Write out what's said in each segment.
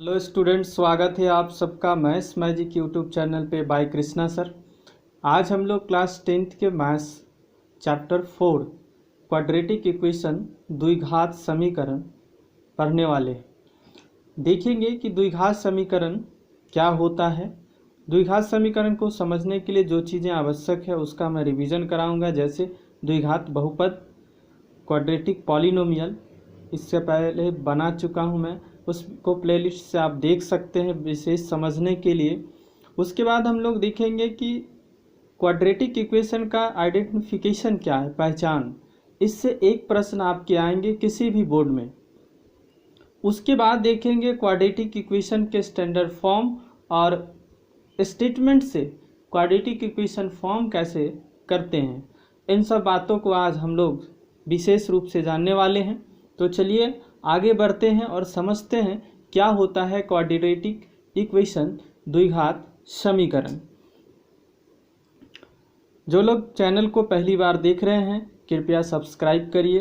Hello students, स्वागत है आप सबका मैथ्स मैजिक यूट्यूब चैनल पे बाय कृष्णा सर। आज हम लोग क्लास 10th के मैथ्स चैप्टर 4 क्वाड्रेटिक इक्वेशन द्विघात समीकरण पढ़ने वाले हैं। देखेंगे कि द्विघात समीकरण क्या होता है। द्विघात समीकरण को समझने के लिए जो चीज़ें आवश्यक है उसका मैं रिवीजन कराऊंगा, जैसे द्विघात बहुपद, क्वाड्रेटिक पॉलिनोमियल इससे पहले बना चुका हूं मैं, उसको प्लेलिस्ट से आप देख सकते हैं विशेष समझने के लिए। उसके बाद हम लोग देखेंगे कि क्वाड्रेटिक इक्वेशन का आइडेंटिफिकेशन क्या है, पहचान। इससे एक प्रश्न आपके आएंगे किसी भी बोर्ड में। उसके बाद देखेंगे क्वाड्रेटिक इक्वेशन के स्टैंडर्ड फॉर्म और स्टेटमेंट से क्वाड्रेटिक इक्वेशन फॉर्म कैसे करते हैं। इन सब बातों को आज हम लोग विशेष रूप से जानने वाले हैं। तो चलिए आगे बढ़ते हैं और समझते हैं क्या होता है क्वाड्रेटिक इक्वेशन द्विघात समीकरण। जो लोग चैनल को पहली बार देख रहे हैं कृपया सब्सक्राइब करिए,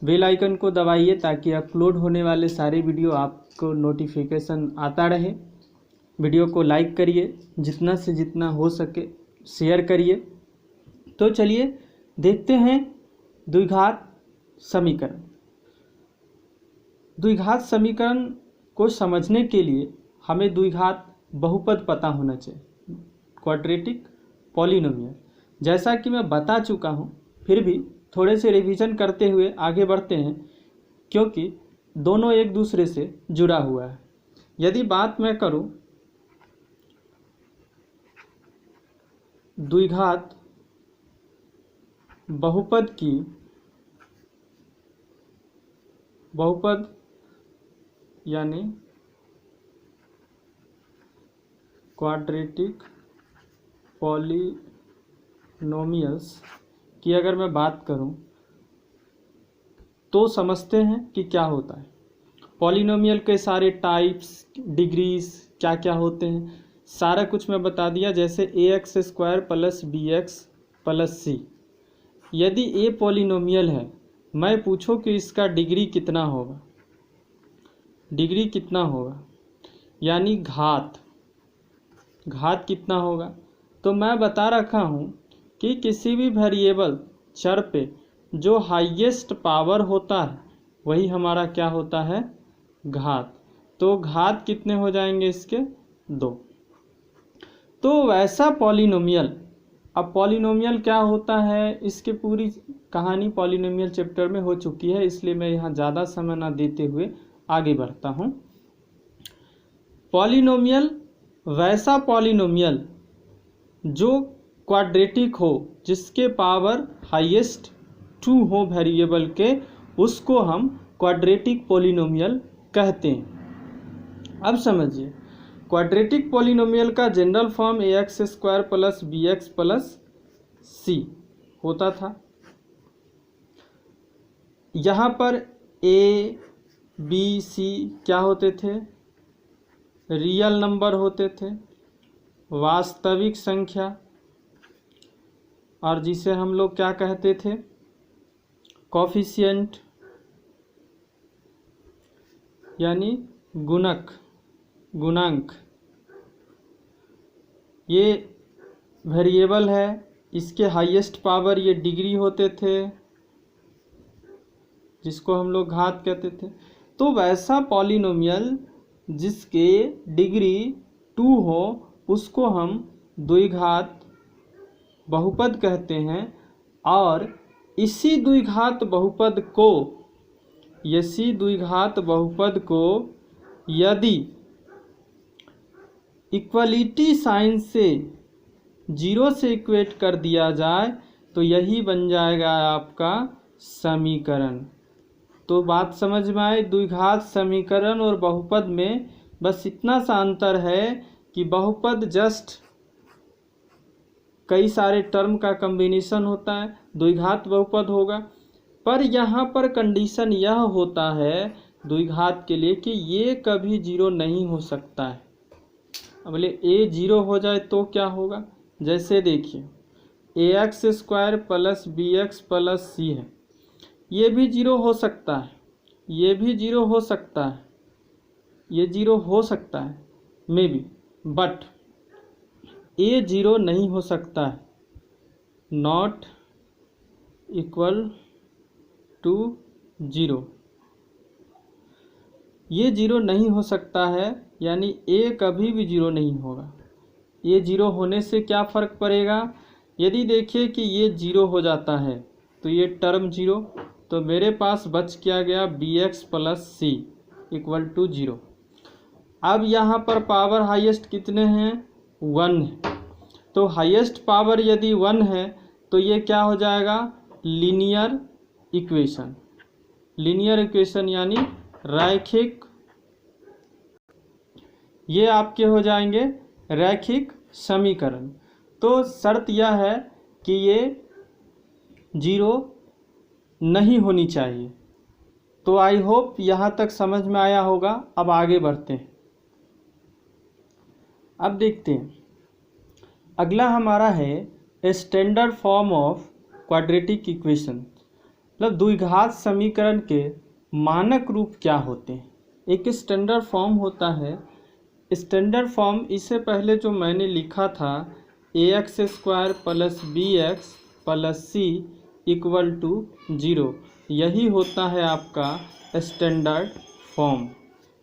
बेल आइकन को दबाइए ताकि अपलोड होने वाले सारे वीडियो आपको नोटिफिकेशन आता रहे। वीडियो को लाइक करिए, जितना से जितना हो सके शेयर करिए। तो चलिए देखते हैं द्विघात समीकरण। द्विघात समीकरण को समझने के लिए हमें द्विघात बहुपद पता होना चाहिए, क्वाड्रेटिक पॉलिनोमियल। जैसा कि मैं बता चुका हूं, फिर भी थोड़े से रिवीजन करते हुए आगे बढ़ते हैं, क्योंकि दोनों एक दूसरे से जुड़ा हुआ है। यदि बात मैं करूं द्विघात बहुपद की, बहुपद यानी क्वाड्रेटिक पॉलिनोमियल्स की अगर मैं बात करूं तो समझते हैं कि क्या होता है। पॉलिनोमियल के सारे टाइप्स, डिग्रीज क्या क्या होते हैं, सारा कुछ मैं बता दिया। जैसे ax square plus bx plus c, यदि a पॉलिनोमियल है, मैं पूछूं कि इसका डिग्री कितना होगा, डिग्री कितना होगा यानी घात कितना होगा, तो मैं बता रखा हूँ कि किसी भी वेरिएबल चर पे जो हाईएस्ट पावर होता है वही हमारा क्या होता है, घात। तो घात कितने हो जाएंगे इसके, 2। तो वैसा पॉलिनोमियल, अब पॉलिनोमियल क्या होता है इसके पूरी कहानी पॉलिनोमियल चैप्टर में हो चुकी है, इसलिए मैं यहाँ ज़्यादा समय ना देते हुए आगे बढ़ता हूँ। पॉलिनोमियल वैसा पॉलिनोमियल जो क्वाड्रेटिक हो, जिसके पावर हाईएस्ट 2 हो वेरिएबल के, उसको हम क्वाड्रेटिक पॉलिनोमियल कहते हैं। अब समझिए, क्वाड्रेटिक पॉलिनोमियल का general form ax square plus bx plus c होता था। यहाँ पर a b c क्या होते थे, रियल नंबर होते थे, वास्तविक संख्या, और जिसे हम लोग क्या कहते थे, कोफिशिएंट यानी गुणांक। ये वेरिएबल है, इसके हाईएस्ट पावर ये डिग्री होते थे, जिसको हम लोग घात कहते थे। तो वैसा पॉलिनोमियल जिसके डिग्री 2 हो उसको हम द्विघात बहुपद कहते हैं। और इसी द्विघात बहुपद को यदि इक्वलिटी साइन से 0 से इक्वेट कर दिया जाए तो यही बन जाएगा आपका समीकरण। तो बात समझ में आए, द्विघात समीकरण और बहुपद में बस इतना सा अंतर है कि बहुपद जस्ट कई सारे टर्म का कॉम्बिनेशन होता है, द्विघात बहुपद होगा। पर यहाँ पर कंडीशन यह होता है द्विघात के लिए कि ये कभी 0 नहीं हो सकता है। अब बोले a 0 हो जाए तो क्या होगा, जैसे देखिए ax square plus bx plus c है, ये भी 0 हो सकता है, ये भी 0 हो सकता है, ये 0 हो सकता है मे बी, बट ए 0 नहीं हो सकता है, नॉट इक्वल टू 0। ये 0 नहीं हो सकता है, यानी ए कभी भी 0 नहीं होगा। ये 0 होने से क्या फ़र्क पड़ेगा, यदि देखिए कि ये 0 हो जाता है तो ये टर्म 0, तो मेरे पास बच क्या गया bx plus C equal to 0। अब यहाँ पर पावर हाईएस्ट कितने हैं, 1 है, तो हाईएस्ट पावर यदि 1 है तो ये क्या हो जाएगा, लीनियर इक्वेशन। लीनियर इक्वेशन यानी रैखिक, ये आपके हो जाएंगे रैखिक समीकरण। तो शर्त यह है कि ये 0 नहीं होनी चाहिए। तो आई होप यहाँ तक समझ में आया होगा। अब आगे बढ़ते हैं। अब देखते हैं अगला हमारा है standard form of quadratic equation, मतलब द्विघात समीकरण के मानक रूप क्या होते हैं। एक स्टैंडर्ड फॉर्म होता है, स्टैंडर्ड फॉर्म इससे पहले जो मैंने लिखा था ax square plus bx plus C equal to 0, यही होता है आपका स्टैंडर्ड फॉर्म।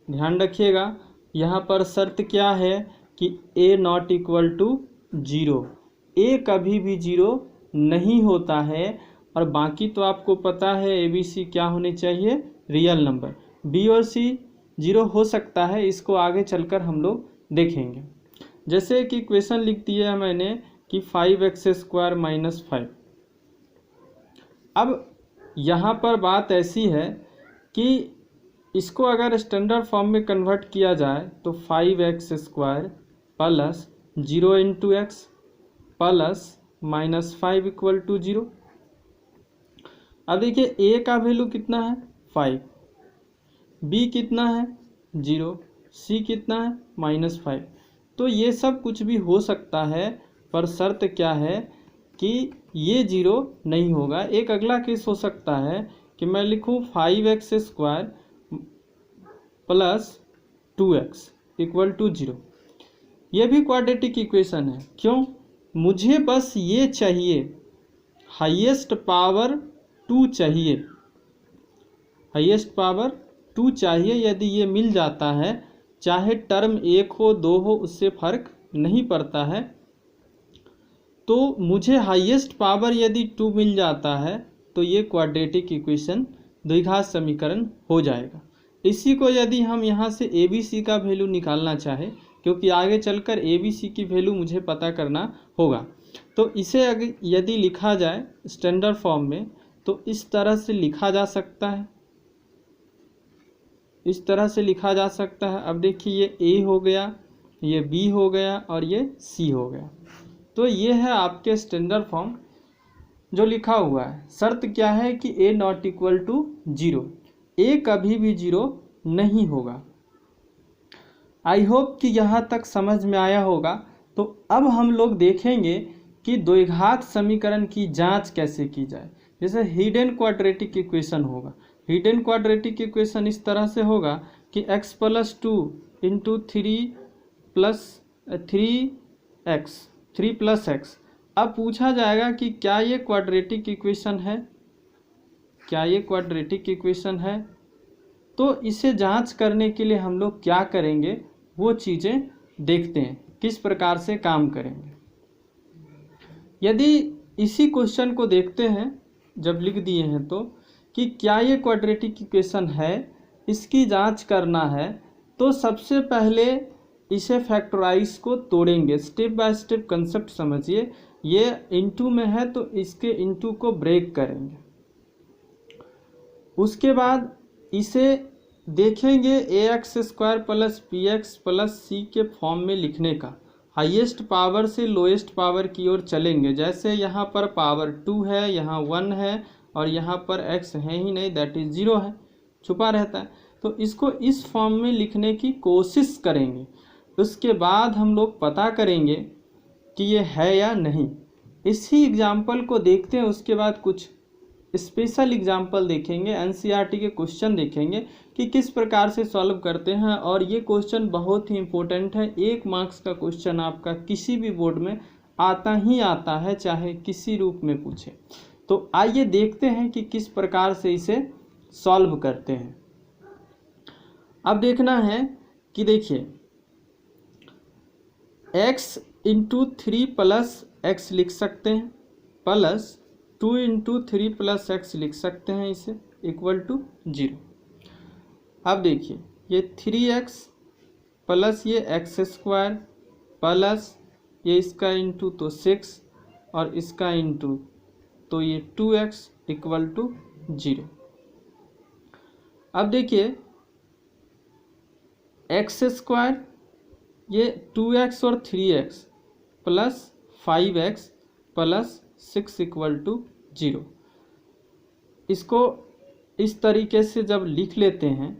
ध्यान रखिएगा यहाँ पर शर्त क्या है कि a not equal to 0, a कभी भी 0 नहीं होता है, और बाकी तो आपको पता है a b c क्या होने चाहिए, रियल नंबर। b और c 0 हो सकता है, इसको आगे चलकर हम लोग देखेंगे। जैसे कि इक्वेशन लिख दिया है मैंने कि 5x स्क्वायर माइनस 5। अब यहाँ पर बात ऐसी है कि इसको अगर स्टैंडर्ड फॉर्म में कन्वर्ट किया जाए तो 5x square plus 0 into X plus minus 5 equal to 0। अब देखिए a का वैल्यू कितना है 5, b कितना है 0, c कितना है माइनस 5। तो ये सब कुछ भी हो सकता है, पर शर्त क्या है कि ये 0 नहीं होगा। एक अगला केस हो सकता है कि मैं लिखूँ 5x square plus 2x equal to 0। ये भी क्वाड्रेटिक इक्वेशन है। क्यों, मुझे बस ये चाहिए, हाईएस्ट पावर 2 चाहिए, हाईएस्ट पावर 2 चाहिए। यदि ये मिल जाता है, चाहे टर्म 1 हो 2 हो, उससे फर्क नहीं पड़ता है। तो मुझे हाईएस्ट पावर यदि 2 मिल जाता है तो ये क्वाड्रेटिक इक्वेशन द्विघात समीकरण हो जाएगा। इसी को यदि हम यहाँ से ए बी सी का वैल्यू निकालना चाहे, क्योंकि आगे चलकर ए बी सी की वैल्यू मुझे पता करना होगा, तो इसे यदि लिखा जाए स्टैंडर्ड फॉर्म में तो इस तरह से लिखा जा सकता है, इस तरह से लिखा जा सकता है। अब देखिए ये ए हो गया, ये बी हो गया और ये सी हो गया। तो ये है आपके स्टैंडर्ड फॉर्म जो लिखा हुआ है। शर्त क्या है कि a not equal to 0, a कभी भी 0 नहीं होगा। आई होप कि यहाँ तक समझ में आया होगा। तो अब हम लोग देखेंगे कि द्विघात समीकरण की जांच कैसे की जाए। जैसे हिडन क्वाड्रेटिक इक्वेशन होगा, हिडन क्वाड्रेटिक इक्वेशन इस तरह से होगा कि x plus 2 into 3 plus x. अब पूछा जाएगा कि क्या ये क्वाड्रेटिक इक्वेशन है, क्या ये क्वाड्रेटिक इक्वेशन है। तो इसे जांच करने के लिए हम लोग क्या करेंगे, वो चीज़ें देखते हैं किस प्रकार से काम करेंगे। यदि इसी क्वेश्चन को देखते हैं, जब लिख दिए हैं तो कि क्या ये क्वाड्रेटिक इक्वेशन है, इसकी जांच करना है, तो सबसे पहले इसे फैक्टराइज को तोड़ेंगे। स्टेप बाय स्टेप कंसेप्ट समझिए। ये इनटू में है तो इसके इनटू को ब्रेक करेंगे। उसके बाद इसे देखेंगे ax square plus bx plus C के फॉर्म में लिखने का। हाईएस्ट पावर से लोएस्ट पावर की ओर चलेंगे। जैसे यहाँ पर पावर 2 है, यहाँ 1 है और यहाँ पर x है ही नहीं, दैट इज 0 है, छुपा रहता है। तो इसको इस फॉर्म में लिखने की कोशिश करेंगे। उसके बाद हम लोग पता करेंगे कि ये है या नहीं। इसी एग्जाम्पल को देखते हैं, उसके बाद कुछ स्पेशल एग्जाम्पल देखेंगे, एनसीईआरटी के क्वेश्चन देखेंगे कि किस प्रकार से सॉल्व करते हैं। और ये क्वेश्चन बहुत ही इम्पोर्टेंट है, 1 मार्क्स का क्वेश्चन आपका किसी भी बोर्ड में आता ही आता है, चाहे किसी रूप में पूछे। तो आइए देखते हैं कि किस प्रकार से इसे सॉल्व करते हैं। अब देखना है कि देखिए x इंटू 3 प्लस एक्स लिख सकते हैं, प्लस 2 इंटू 3 प्लस एक्स लिख सकते हैं, इसे इक्वल टू 0। अब देखिए ये 3x प्लस ये एक्स स्क्वायर प्लस ये इसका इंटू तो 6 और इसका इंटू तो ये 2x इक्वल टू 0। अब देखिए एक्स स्क्वायर ये 2x और 3x plus 5x plus 6 equal to 0। इसको इस तरीके से जब लिख लेते हैं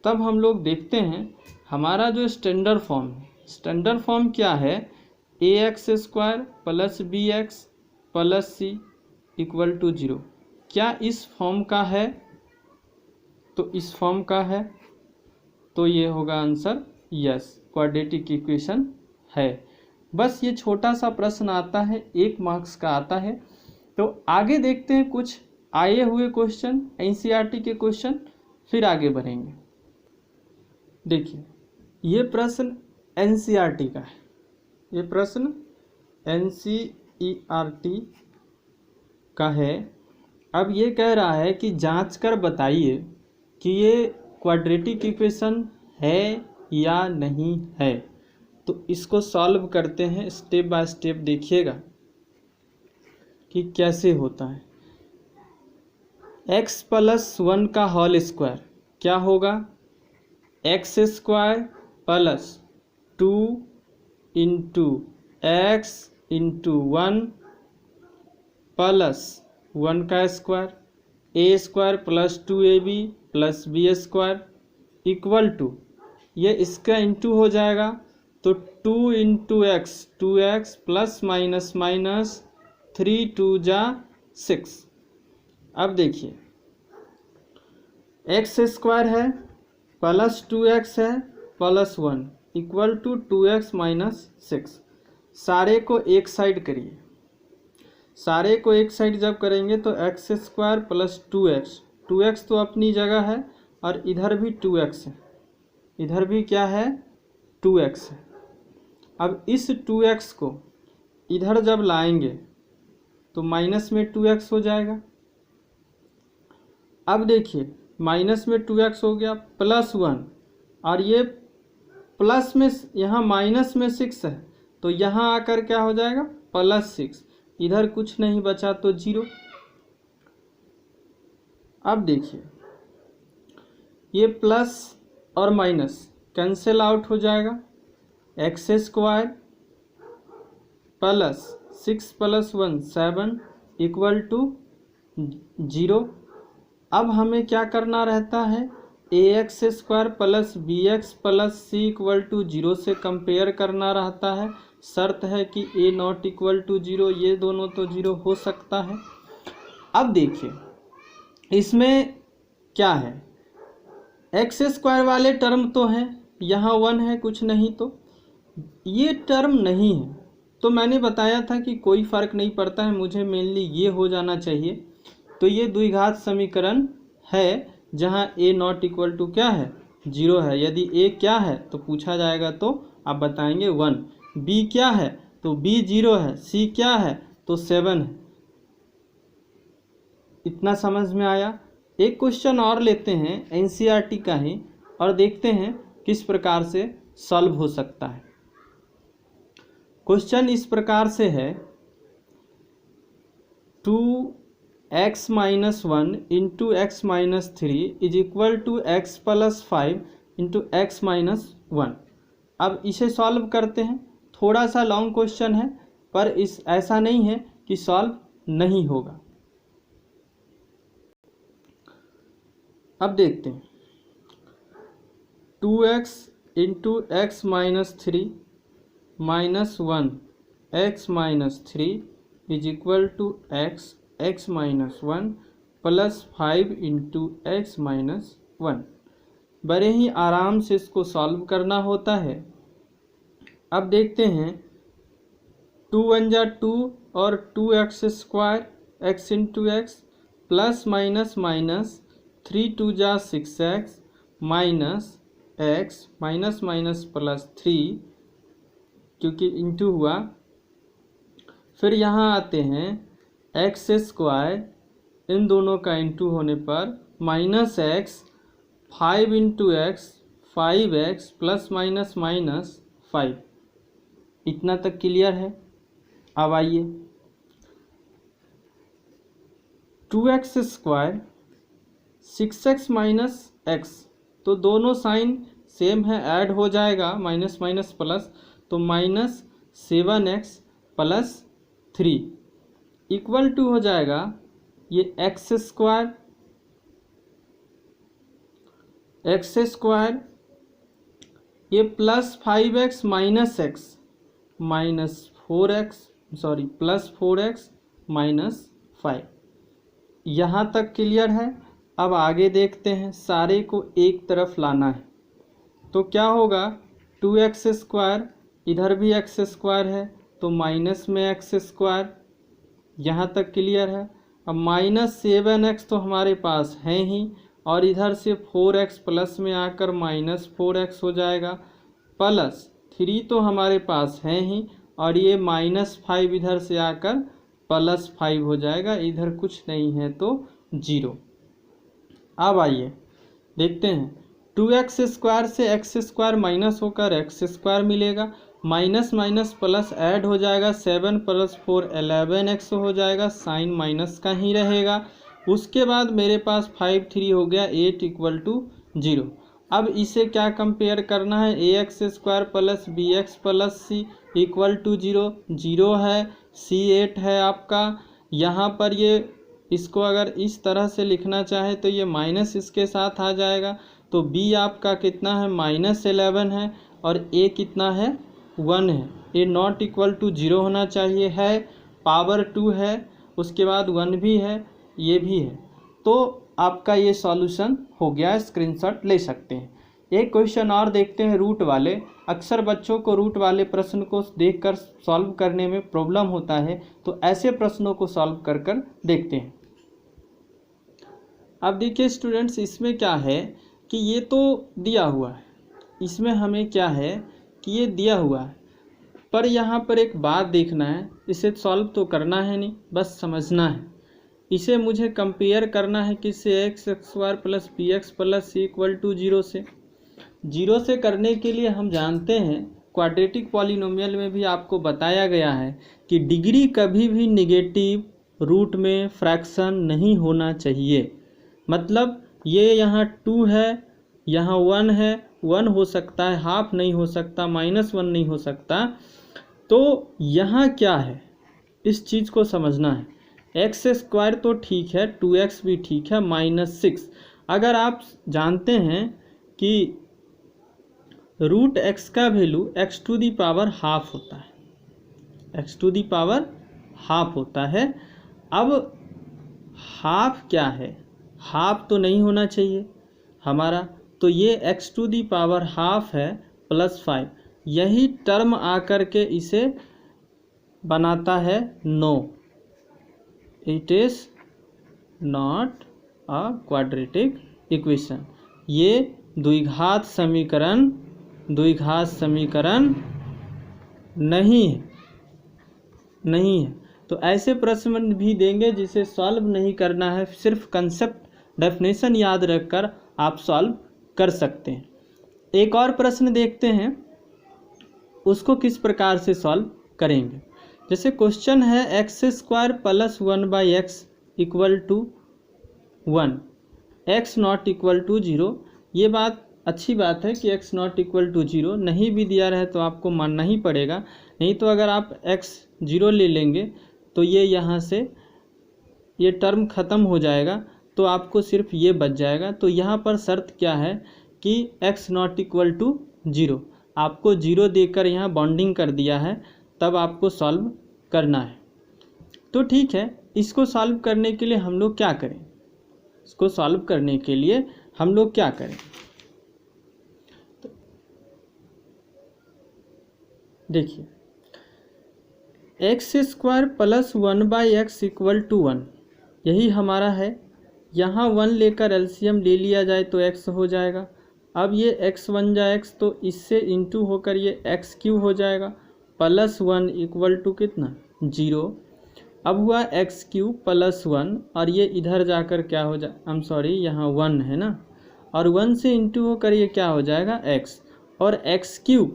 तब हम लोग देखते हैं हमारा जो स्टैंडर्ड फॉर्म है, स्टैंडर्ड फॉर्म क्या है, ax square plus bx plus c equal to 0। क्या इस फॉर्म का है? तो इस फॉर्म का है, तो ये होगा आंसर यस, क्वाड्रेटिक इक्वेशन है। बस ये छोटा सा प्रश्न आता है, 1 मार्क्स का आता है। तो आगे देखते हैं कुछ आए हुए क्वेश्चन, एनसीईआरटी के क्वेश्चन, फिर आगे बढ़ेंगे। देखिए ये प्रश्न एनसीईआरटी का है, ये प्रश्न एनसीईआरटी का है। अब ये कह रहा है कि जांच कर बताइए कि ये क्वाड्रेटिक इक्वेशन है या नहीं है। तो इसको सॉल्व करते हैं, स्टेप बाय स्टेप देखिएगा कि कैसे होता है। x प्लस 1 का होल स्क्वायर क्या होगा, X square plus 2 into X into 1 plus 1 का square, A square plus 2ab plus B square equal to, ये इसका इंटू हो जाएगा तो 2 into X 2x plus minus minus 3 2 जा 6। अब देखिए एक्स स्क्वायर है प्लस 2x है plus 1 equal to 2x minus 6। सारे को एक साइड करिए, सारे को एक साइड जब करेंगे तो एक्स स्क्वायर प्लस 2x तो अपनी जगह है और इधर भी 2x है, इधर भी क्या है 2x है। अब इस 2x को इधर जब लाएंगे तो माइनस में 2x हो जाएगा। अब देखिए माइनस में 2x हो गया प्लस 1 और ये प्लस में यहाँ माइनस में 6 है तो यहाँ आकर क्या हो जाएगा प्लस 6, इधर कुछ नहीं बचा तो 0। अब देखिए ये प्लस और माइनस कैंसिल आउट हो जाएगा, X square plus 6 plus 1 7 equal to 0। अब हमें क्या करना रहता है, A X square plus B X plus C equal to 0 से कंपेयर करना रहता है। शर्त है कि ए नॉट इक्वल टू 0, ये दोनों तो 0 हो सकता है। अब देखिए इसमें क्या है, एक्स स्क्वायर वाले टर्म तो हैं, यहाँ 1 है कुछ नहीं, तो ये टर्म नहीं है। तो मैंने बताया था कि कोई फ़र्क नहीं पड़ता है, मुझे मेनली ये हो जाना चाहिए। तो ये द्विघात समीकरण है जहाँ a नॉट इक्वल टू क्या है 0 है। यदि a क्या है तो पूछा जाएगा तो आप बताएंगे 1, b क्या है तो b 0 है, c क्या है तो 7 है। इतना समझ में आया। एक क्वेश्चन और लेते हैं एनसीईआरटी का ही और देखते हैं किस प्रकार से सॉल्व हो सकता है। क्वेश्चन इस प्रकार से है 2x minus 1 into X minus 3 is equal to X plus 5 into X minus 1। अब इसे सॉल्व करते हैं। थोड़ा सा लॉन्ग क्वेश्चन है पर इस ऐसा नहीं है कि सॉल्व नहीं होगा। अब देखते हैं 2x into X minus 3 minus 1 X minus 3 is equal to X X minus 1 +5 into X minus 1। बड़े ही आराम से इसको सॉल्व करना होता है। अब देखते हैं 2 1 जा 2 और 2x² x into X plus minus minus 3 2 जा 6x minus x minus minus +3 क्योंकि इंटू हुआ। फिर यहाँ आते हैं x², इन दोनों का इंटू होने पर minus x 5 into x 5x plus minus minus 5। इतना तक क्लियर है। अब आइए 2x² 6x माइनस एक्स, तो दोनों साइन सेम है, ऐड हो जाएगा माइनस माइनस प्लस, तो -7x प्लस 3 इक्वल टू हो जाएगा ये x² ये plus 5x minus x minus 4x plus 4x minus 5। यहाँ तक क्लियर है। अब आगे देखते हैं, सारे को एक तरफ लाना है तो क्या होगा 2x², इधर भी x² है तो माइनस में x²। यहाँ तक क्लियर है। अब -7x तो हमारे पास है ही, और इधर से 4x प्लस में आकर -4x हो जाएगा, प्लस 3 तो हमारे पास है ही, और ये -5 इधर से आकर +5 हो जाएगा। इधर कुछ नहीं है तो 0। अब आइए देखते हैं 2x² से x² माइनस होकर x² मिलेगा, माइनस माइनस प्लस ऐड हो जाएगा, 7 + 4 11x हो जाएगा, साइन माइनस का ही रहेगा। उसके बाद मेरे पास 5 3 हो गया 8 इक्वल टू 0। अब इसे क्या कंपेयर करना है, ax² plus bx plus c equal to 0, 0 है, c 8 है आपका। यहाँ पर ये इसको अगर इस तरह से लिखना चाहे तो ये माइनस इसके साथ आ जाएगा, तो b आपका कितना है -11 है, और a कितना है 1 है। a नॉट इक्वल टू 0 होना चाहिए, है पावर 2 है, उसके बाद 1 भी है, ये भी है। तो आपका ये सॉल्यूशन हो गया, स्क्रीनशॉट ले सकते हैं। एक क्वेश्चन और देखते हैं रूट वाले। अक्सर बच्चों को रूट वाले प्रश्न को देखकर सॉल्व करने में प्रॉब्लम होता है, तो ऐसे प्रश्नों को सॉल्व कर कर देखते हैं। अब देखिए स्टूडेंट्स, इसमें क्या है कि ये तो दिया हुआ है, इसमें हमें क्या है कि ये दिया हुआ है, पर यहाँ पर एक बात देखना है, इसे सॉल्व तो करना है नहीं, बस समझना है। इसे मुझे कंपेयर करना है किससे, x² plus bx plus c equal to 0 से। 0 से करने के लिए हम जानते हैं क्वाड्रेटिक पॉलिनोमियल में भी आपको बताया गया है कि डिग्री कभी भी नेगेटिव रूट में फ्रैक्शन नहीं होना चाहिए। मतलब ये यहाँ 2 है, यहाँ 1 है, 1 हो सकता है, हाफ नहीं हो सकता, -1 नहीं हो सकता। तो यहाँ क्या है, इस चीज़ को समझना है। x² तो ठीक है, 2x भी ठीक है, -6। अगर आप जानते हैं कि रूट x का वैल्यू x⁻½ होता है, x⁻½ होता है। अब हाफ क्या है, हाफ तो नहीं होना चाहिए हमारा, तो ये x⁻½ है +5, यही टर्म आकर के इसे बनाता है 9। It is not a quadratic equation. ये द्विघात समीकरण नहीं है। तो ऐसे प्रश्न भी देंगे जिसे सॉल्व नहीं करना है, सिर्फ कंसेप्ट डेफिनेशन याद रखकर आप सॉल्व कर सकते हैं। एक और प्रश्न देखते हैं, उसको किस प्रकार से सॉल्व करेंगे। जैसे क्वेश्चन है x² plus 1/x equal to 1, x not equal to 0। ये बात अच्छी बात है कि x नॉट इक्वल टू 0 नहीं भी दिया रहे तो आपको मानना ही पड़ेगा, नहीं तो अगर आप x 0 ले लेंगे तो ये यहाँ से ये टर्म ख़त्म हो जाएगा, तो आपको सिर्फ ये बच जाएगा। तो यहाँ पर शर्त क्या है कि x नॉट इक्वल टू 0, आपको 0 देकर यहाँ बॉन्डिंग कर दिया है, तब आपको सॉल्व करना है। तो ठीक है, इसको सॉल्व करने के लिए हम लोग क्या करें, इसको सॉल्व करने के लिए हम लोग क्या करें, तो देखिए X square plus 1/x equal to 1, यही हमारा है। यहाँ 1 लेकर एलसीएम ले लिया जाए तो x हो जाएगा। अब ये x बन जाए x, तो इससे इंटू होकर ये x³ हो जाएगा। प्लस 1 इक्वल टू कितना 0। अब हुआ x³ प्लस 1 और ये इधर जाकर क्या हो जाए, यहाँ 1 है ना, और 1 से इंटू होकर ये क्या हो जाएगा x, और x³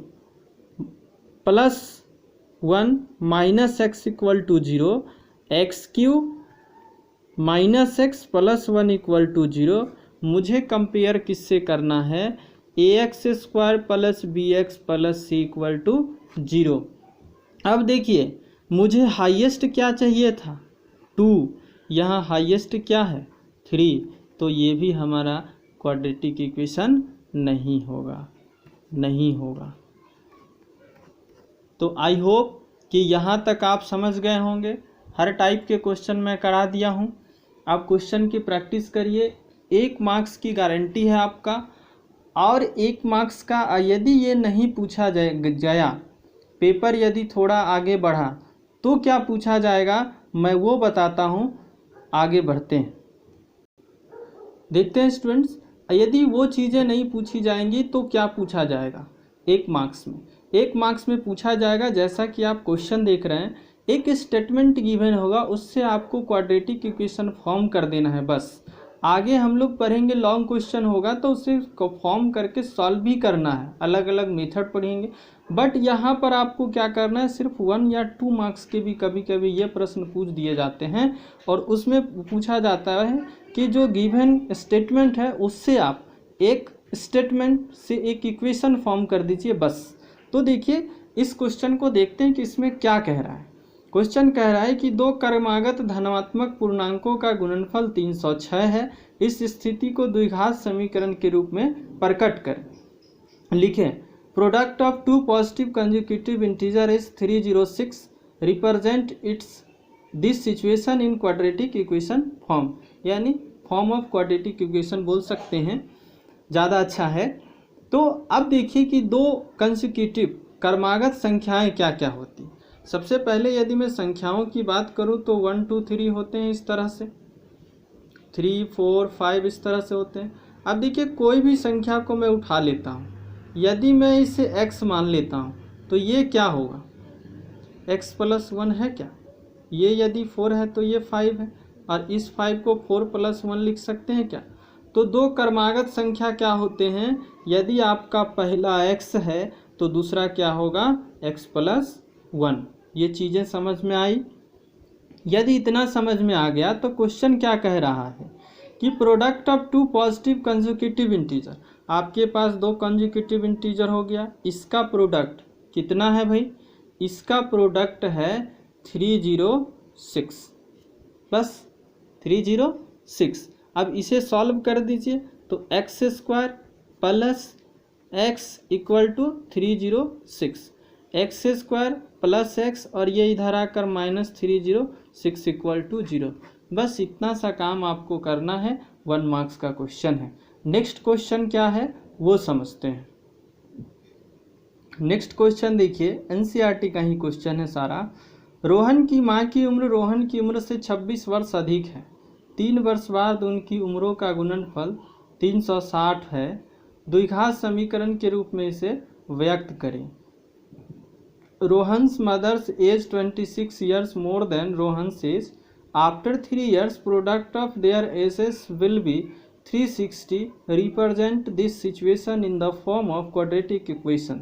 plus 1 minus X equal to 0, x³ minus X plus 1 equal to 0। मुझे कंपेयर किससे करना है, ax² plus bx plus c equal to 0। अब देखिए मुझे हाईएस्ट क्या चाहिए था 2, यहाँ हाईएस्ट क्या है 3, तो ये भी हमारा क्वाड्रेटिक इक्वेशन नहीं होगा। तो आई होप कि यहाँ तक आप समझ गए होंगे। हर टाइप के क्वेश्चन मैं करा दिया हूँ। आप क्वेश्चन की प्रैक्टिस करिए। 1 मार्क्स की गारंटी है आपका, और 1 मार्क्स का यदि ये नहीं पूछा गया, पेपर यदि थोड़ा आगे बढ़ा तो क्या पूछा जाएगा मैं वो बताता हूँ। आगे बढ़ते हैं, देखते हैं स्टूडेंट्स। यदि वो चीज़ें नहीं पूछी जाएंगी तो क्या पूछा जाएगा 1 मार्क्स में। 1 मार्क्स में पूछा जाएगा, जैसा कि आप क्वेश्चन देख रहे हैं, एक स्टेटमेंट गिवन होगा, उससे आपको क्वाड्रेटिक इक्वेशन फॉर्म कर देना है बस। आगे हम लोग पढ़ेंगे लॉन्ग क्वेश्चन होगा तो उसे फॉर्म करके सॉल्व भी करना है, अलग अलग मेथड पढ़ेंगे। बट यहाँ पर आपको क्या करना है, सिर्फ 1 या 2 मार्क्स के भी कभी कभी ये प्रश्न पूछ दिए जाते हैं, और उसमें पूछा जाता है कि जो गिवन स्टेटमेंट है उससे आप एक स्टेटमेंट से एक इक्वेशन फॉर्म कर दीजिए बस। तो देखिए इस क्वेश्चन को देखते हैं कि इसमें क्या कह रहा है। क्वेश्चन कह रहा है कि 2 क्रमागत धनात्मक पूर्णांकों का गुणनफल 306 है। इस स्थिति को द्विघात समीकरण के रूप में प्रकट करें। लिखें, product of 2 positive consecutive integer is 306, represent it's this situation in quadratic equation form, यानी फॉर्म ऑफ क्वाड्रेटिक इक्वेशन बोल सकते हैं, ज़्यादा अच्छा है। तो अब देखिए कि 2 कंसेक्यूटिव क्रमागत संख्याएं क्या क्या होती। सबसे पहले यदि मैं संख्याओं की बात करूं तो 1 2 3 होते हैं, इस तरह से 3 4 5 इस तरह से होते हैं। अब देखिए कोई भी संख्या को मैं उठा लेता हूं, यदि मैं इसे x मान लेता हूं तो ये क्या होगा, x प्लस 1 है क्या, ये यदि 4 है तो ये 5 है, और इस 5 को 4 प्लस 1 लिख सकते हैं क्या। तो 2 क्रमागत संख्या क्या होते हैं, यदि आपका पहला x है तो दूसरा क्या होगा x प्लस 1। ये चीज़ें समझ में आई। यदि इतना समझ में आ गया तो क्वेश्चन क्या कह रहा है कि product of 2 positive consecutive integer, आपके पास 2 कंसेक्यूटिव इंटीजर हो गया, इसका प्रोडक्ट कितना है भाई, इसका प्रोडक्ट है 306 प्लस 306। अब इसे सॉल्व कर दीजिए तो x² plus x equal to 306, x² plus x और ये इधर आकर माइनस 306 इक्वल टू 0। बस इतना सा काम आपको करना है, 1 मार्क्स का क्वेश्चन है। नेक्स्ट क्वेश्चन क्या है वो समझते हैं। नेक्स्ट क्वेश्चन देखिए, एनसीईआरटी का ही क्वेश्चन है सारा। रोहन की माँ की उम्र रोहन की उम्र से 26 वर्ष अधिक है। 3 वर्ष बाद उनकी उम्रों का गुणनफल 360 है। द्विघात समीकरण के रूप में इसे व्यक्त करें। Rohan's mother's age 26 years more than Rohan's age. After 3 years, product of their ages will be 360. Represent this situation in the form of quadratic equation.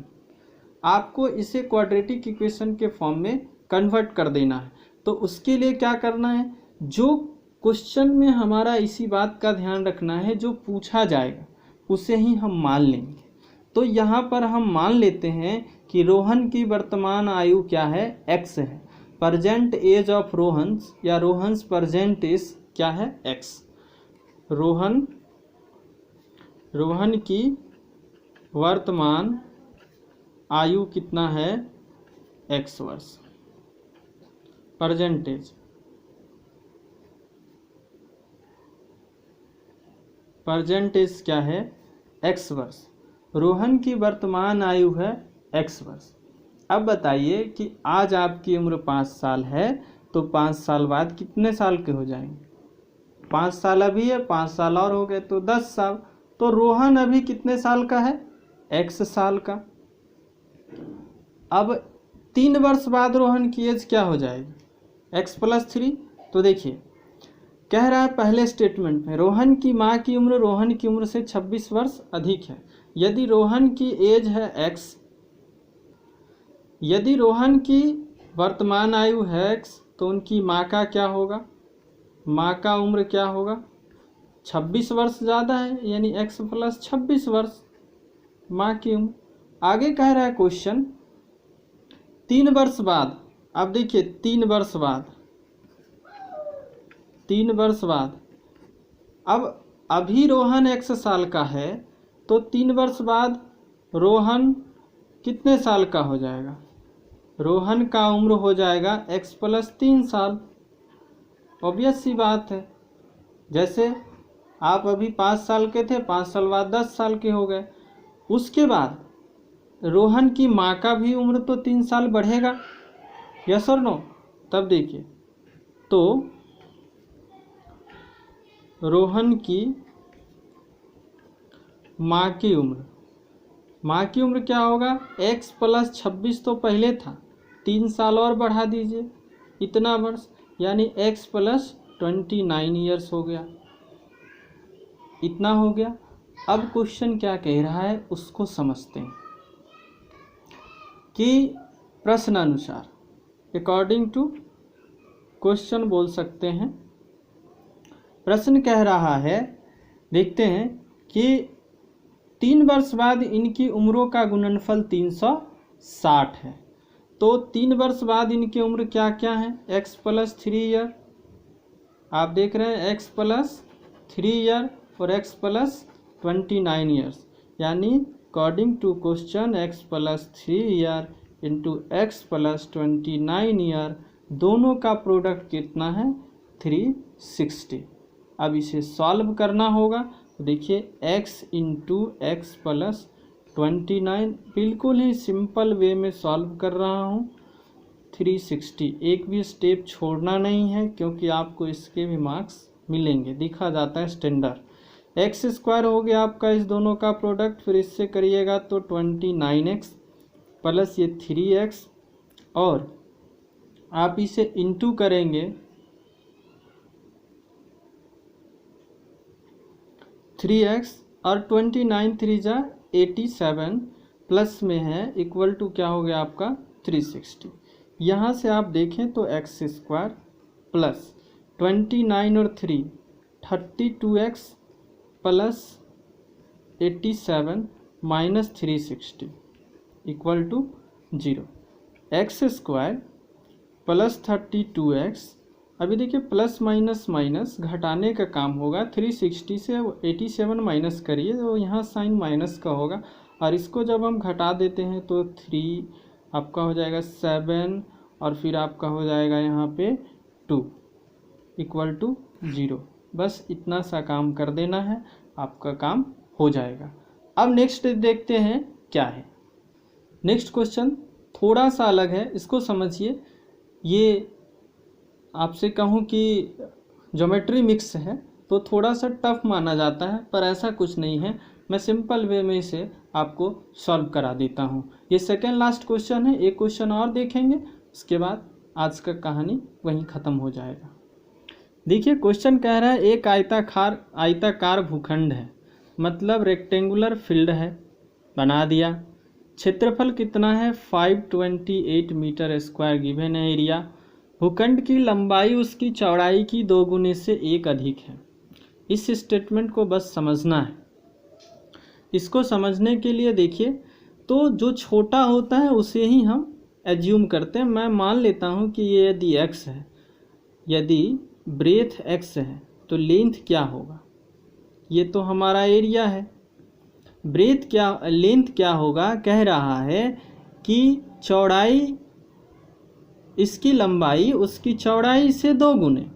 आपको इसे क्वाड्रेटिक इक्वेशन के फॉर्म में कन्वर्ट कर देना है। तो उसके लिए क्या करना है, जो क्वेश्चन में हमारा इसी बात का ध्यान रखना है, जो पूछा जाएगा उसे ही हम मान लेंगे। तो यहाँ पर हम मान लेते हैं कि रोहन की वर्तमान आयु क्या है, x है। प्रजेंट एज ऑफ रोहन्स या रोहन्स प्रजेंट एज क्या है, x। रोहन की वर्तमान आयु कितना है, x वर्ष। परसेंटेज प्रेजेंट एज क्या है, x वर्ष। रोहन की वर्तमान आयु है x वर्ष। अब बताइए कि आज आपकी उम्र 5 साल है, तो 5 साल बाद कितने साल के हो जाएंगे? 5 साल अभी है, 5 साल और हो गए तो 10 साल। तो रोहन अभी कितने साल का है, x साल का। अब 3 वर्ष बाद रोहन की एज क्या हो जाएगी, x + 3। तो देखिए कह रहा है पहले स्टेटमेंट में रोहन की माँ की उम्र रोहन की उम्र से 26 वर्ष अधिक है। यदि रोहन की एज है x, यदि रोहन की वर्तमान आयु है x, तो उनकी माँ का क्या होगा, माँ का उम्र क्या होगा, 26 वर्ष ज़्यादा है, यानी x + 26 वर्ष माँ की उम्र। आगे कह रहा है क्वेश्चन 3 वर्ष बाद। अब देखिए 3 वर्ष बाद, 3 वर्ष बाद, अब अभी रोहन x साल का है, तो 3 वर्ष बाद रोहन कितने साल का हो जाएगा, रोहन का उम्र हो जाएगा x + 3 साल। ऑब्वियस सी बात है, जैसे आप अभी 5 साल के थे, 5 साल बाद 10 साल के हो गए। उसके बाद रोहन की माँ का भी उम्र तो 3 साल बढ़ेगा, यस और नो। तब देखिए तो रोहन की माँ की उम्र, माँ की उम्र क्या होगा, x + 26 तो पहले था, 3 साल और बढ़ा दीजिए, इतना वर्ष, यानी x + 29 ईयर्स हो गया, इतना हो गया। अब क्वेश्चन क्या कह रहा है उसको समझते हैं कि प्रश्नानुसार, अकॉर्डिंग टू क्वेश्चन बोल सकते हैं। प्रश्न कह रहा है, देखते हैं कि 3 वर्ष बाद इनकी उम्रों का गुणनफल 360 है। तो 3 वर्ष बाद इनकी उम्र क्या क्या है, x + 3 ईयर, आप देख रहे हैं x + 3 ईयर और x + 29 ईयर्स, यानी according to question x + 3 year into x + 29 year, दोनों का प्रोडक्ट कितना है, 360। अब इसे सॉल्व करना होगा। तो देखिए x × x + 29, बिल्कुल ही सिंपल वे में सॉल्व कर रहा हूँ। 360, एक भी स्टेप छोड़ना नहीं है, क्योंकि आपको इसके भी मार्क्स मिलेंगे, दिखा जाता है स्टैंडर्ड। x² हो गया आपका इस दोनों का प्रोडक्ट, फिर इससे करिएगा तो 29x प्लस ये 3x, और आप इसे इंटू करेंगे 3x, और 29 3 जा 87 प्लस में है, इक्वल टू क्या हो गया आपका 360। यहाँ से आप देखें तो x² प्लस 29 और 3 32x plus 87 minus 360 equal to 0। x² plus 32x, अभी देखिए प्लस माइनस माइनस घटाने का काम होगा, 360 से 87 माइनस करिए तो यहाँ साइन माइनस का होगा, और इसको जब हम घटा देते हैं तो 3 आपका हो जाएगा 7, और फिर आपका हो जाएगा यहाँ पे 2 इक्वल टू 0। बस इतना सा काम कर देना है, आपका काम हो जाएगा। अब नेक्स्ट देखते हैं क्या है। नेक्स्ट क्वेश्चन थोड़ा सा अलग है, इसको समझिए। ये आपसे कहूँ कि ज्योमेट्री मिक्स है तो थोड़ा सा टफ माना जाता है, पर ऐसा कुछ नहीं है, मैं सिंपल वे में इसे आपको सॉल्व करा देता हूँ। ये सेकेंड लास्ट क्वेश्चन है, एक क्वेश्चन और देखेंगे, उसके बाद आज का कहानी वहीं ख़त्म हो जाएगा। देखिए क्वेश्चन कह रहा है एक आयताकार भूखंड है, मतलब रेक्टेंगुलर फील्ड है, बना दिया। क्षेत्रफल कितना है, 528 मीटर स्क्वायर गिवन है एरिया। भूखंड की लंबाई उसकी चौड़ाई की 2 गुने से 1 अधिक है। इस स्टेटमेंट को बस समझना है। इसको समझने के लिए देखिए तो जो छोटा होता है उसे ही हम एज्यूम करते हैं। मैं मान लेता हूँ कि ये यदि x है, यदि ब्रेथ x है तो लेंथ क्या होगा, ये तो हमारा एरिया है। लेंथ क्या होगा, कह रहा है कि चौड़ाई, इसकी लंबाई उसकी चौड़ाई से 2 गुने,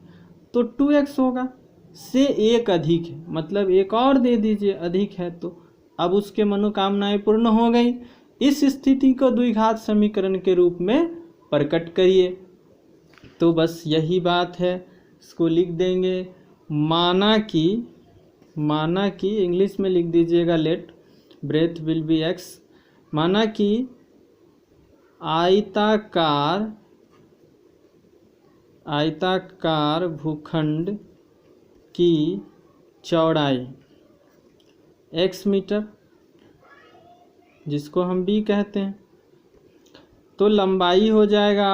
तो 2x होगा। से एक अधिक है, मतलब एक और दे दीजिए, अधिक है तो अब उसके मनोकामनाएं पूर्ण हो गई। इस स्थिति को द्विघात समीकरण के रूप में प्रकट करिए। तो बस यही बात है, इसको लिख देंगे। माना कि इंग्लिश में लिख दीजिएगा let breadth will be x. माना कि आयताकार भूखंड की चौड़ाई x मीटर, जिसको हम b कहते हैं, तो लंबाई हो जाएगा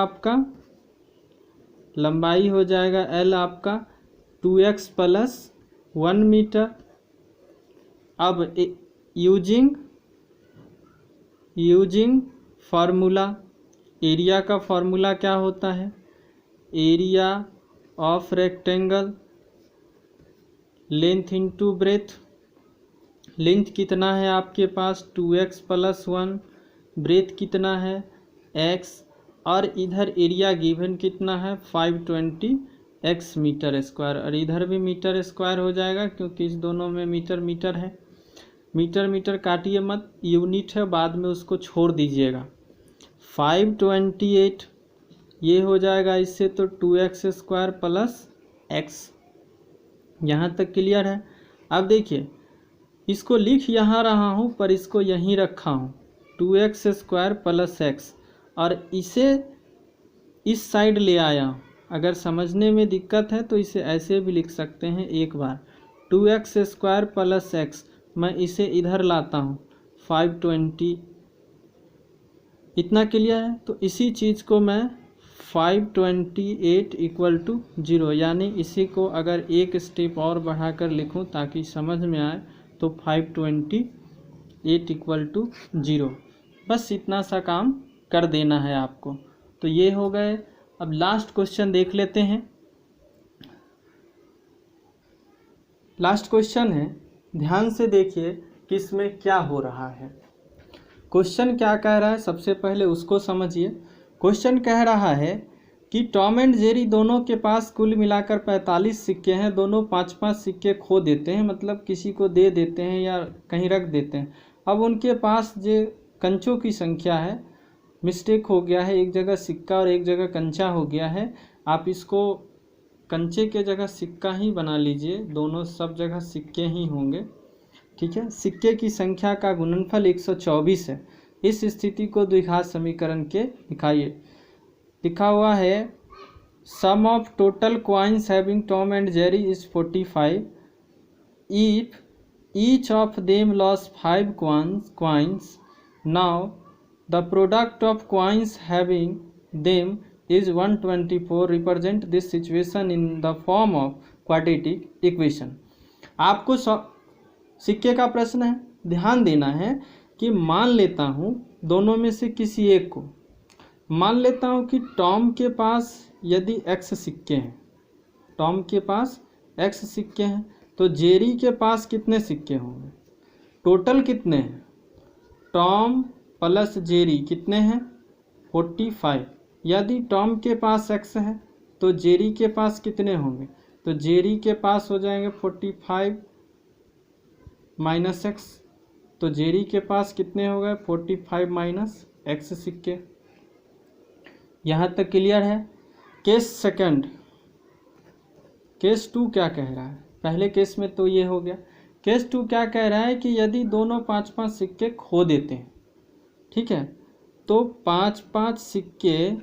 L आपका 2x + 1 मीटर। अब यूजिंग फार्मूला, एरिया का फार्मूला क्या होता है? Area of rectangle length into breadth. Length कितना है आपके पास? 2x + 1। ब्रेथ कितना है? x। और इधर एरिया गिवन कितना है? 520x metre square. और इधर भी मीटर स्क्वायर हो जाएगा क्योंकि इस दोनों में मीटर है। मीटर काटिए मत, यूनिट है, बाद में उसको छोड़ दीजिएगा। 528 ये हो जाएगा इससे, तो 2x² + x। यहाँ तक क्लियर है? अब देखिए, इसको लिख यहाँ रहा हूँ पर इसको यहीं रखा हूँ, 2x² + x, और इसे इस साइड ले आया हूँ। अगर समझने में दिक्कत है तो इसे ऐसे भी लिख सकते हैं एक बार, 2x² + x, मैं इसे इधर लाता हूँ 520। इतना क्लियर है? तो इसी चीज़ को मैं 528 = 0, यानी इसी को अगर एक स्टेप और बढ़ाकर लिखूं ताकि समझ में आए, तो 528 = 0। बस इतना सा काम कर देना है आपको। तो ये हो गए। अब लास्ट क्वेश्चन देख लेते हैं। लास्ट क्वेश्चन है, ध्यान से देखिए कि इसमें क्या हो रहा है। क्वेश्चन क्या कह रहा है, सबसे पहले उसको समझिए। क्वेश्चन कह रहा है कि टॉम एंड जेरी दोनों के पास कुल मिलाकर 45 सिक्के हैं। दोनों 5-5 सिक्के खो देते हैं, मतलब किसी को दे देते हैं या कहीं रख देते हैं। अब उनके पास जो कंचों की संख्या है, मिस्टेक हो गया है, एक जगह सिक्का और एक जगह कंचा हो गया है। आप इसको कंचे के जगह सिक्का ही बना लीजिए, दोनों सब जगह सिक्के ही होंगे, ठीक है। सिक्के की संख्या का गुणनफल 124 है। इस स्थिति को द्विघात समीकरण के दिखाइए। लिखा हुआ है, sum of total coins having Tom and Jerry is 45 if each of them loss 5 coins. Now the product of coins having them is 124. Represent this situation in the form of quadratic equation. आपको सिक्के का प्रश्न है, ध्यान देना है कि मान लेता हूँ दोनों में से किसी एक को, मान लेता हूँ कि टॉम के पास यदि x सिक्के हैं, टॉम के पास x सिक्के हैं, तो जेरी के पास कितने सिक्के होंगे? टोटल कितने हैं? टॉम प्लस जेरी कितने हैं? 45। यदि टॉम के पास x है तो जेरी के पास कितने होंगे? तो जेरी के पास हो जाएंगे 45 - x, तो जेरी के पास कितने हो गए? 45 - x सिक्के। यहाँ तक क्लियर है? केस सेकंड, केस 2 क्या कह रहा है? पहले केस में तो ये हो गया। केस 2 क्या कह रहा है कि यदि दोनों 5-5 सिक्के खो देते हैं, ठीक है, तो 5-5 सिक्के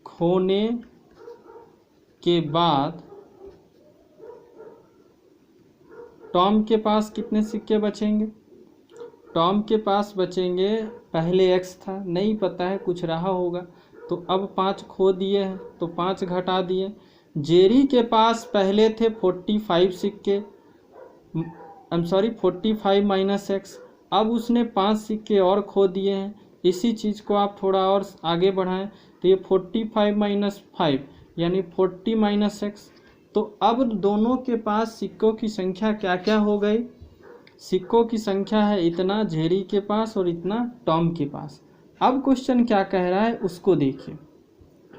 खोने के बाद टॉम के पास कितने सिक्के बचेंगे? टॉम के पास बचेंगे, पहले x था, नहीं पता है, कुछ रहा होगा, तो अब 5 खो दिए हैं तो 5 घटा दिए। जेरी के पास पहले थे 45 सिक्के, 45 - x, अब उसने 5 सिक्के और खो दिए हैं। इसी चीज़ को आप थोड़ा और आगे बढ़ाएं तो ये 45 - 5 यानी 40 - x। तो अब दोनों के पास सिक्कों की संख्या क्या क्या हो गई? सिक्कों की संख्या है इतना जेरी के पास और इतना टॉम के पास। अब क्वेश्चन क्या कह रहा है उसको देखिए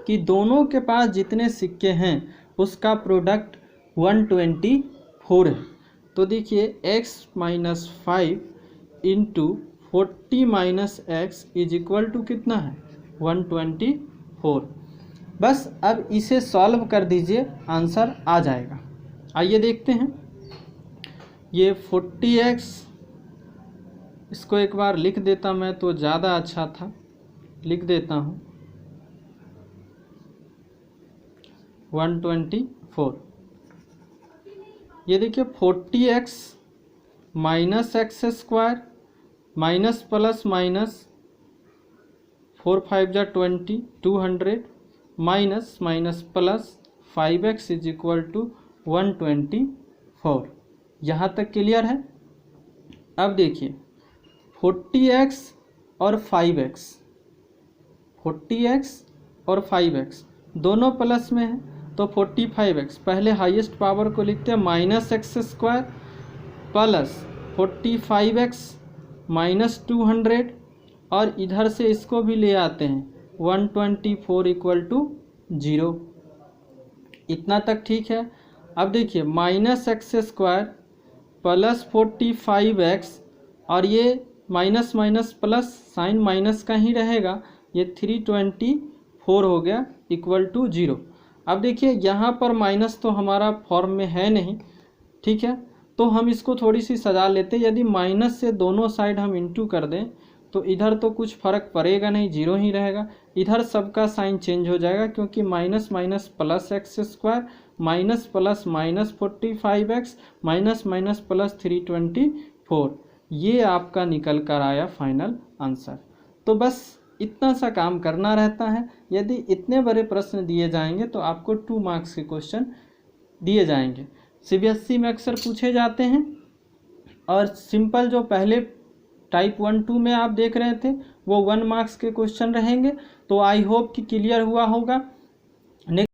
कि दोनों के पास जितने सिक्के हैं उसका प्रोडक्ट 124 है। तो देखिए x minus 5 into 40 minus x is equal to कितना है 124। बस अब इसे सॉल्व कर दीजिए, आंसर आ जाएगा। आइए देखते हैं। ये 40x, इसको एक बार लिख देता मैं तो ज़्यादा अच्छा था, लिख देता हूँ 124। ये देखिए 40x minus x square minus plus minus 4 5 जा 20 200 minus minus plus 5x is equal to 124। यहाँ तक क्लियर है। अब देखिए 40x और 5x, 40x और 5x दोनों प्लस में है तो 45x, पहले हाईएस्ट पावर को लिखते हैं minus x square plus 45x minus 200 और इधर से इसको भी ले आते हैं 124 इक्वल टू 0। इतना तक ठीक है। अब देखिए minus x square plus 45x और ये minus minus plus sign minus का ही रहेगा, ये 324 हो गया इक्वल टू 0। अब देखिए यहाँ पर माइनस तो हमारा फॉर्म में है नहीं, ठीक है, तो हम इसको थोड़ी सी सजा लेते। यदि माइनस से दोनों साइड हम इंटू कर दें तो इधर तो कुछ फर्क पड़ेगा नहीं, 0 ही रहेगा। इधर सबका साइन चेंज हो जाएगा क्योंकि minus minus plus x square minus plus minus 45x minus minus plus 324, ये आपका निकल कर आया फाइनल आंसर। तो बस इतना सा काम करना रहता है। यदि इतने बड़े प्रश्न दिए जाएंगे तो आपको 2 मार्क्स के क्वेश्चन दिए जाएंगे। CBSE में अक्सर पूछे जाते हैं और सिंपल जो पहले टाइप 1 2 में आप देख रहे थे वो 1 मार्क्स के क्वेश्चन रहेंगे। तो आई होप कि क्लियर हुआ होगा।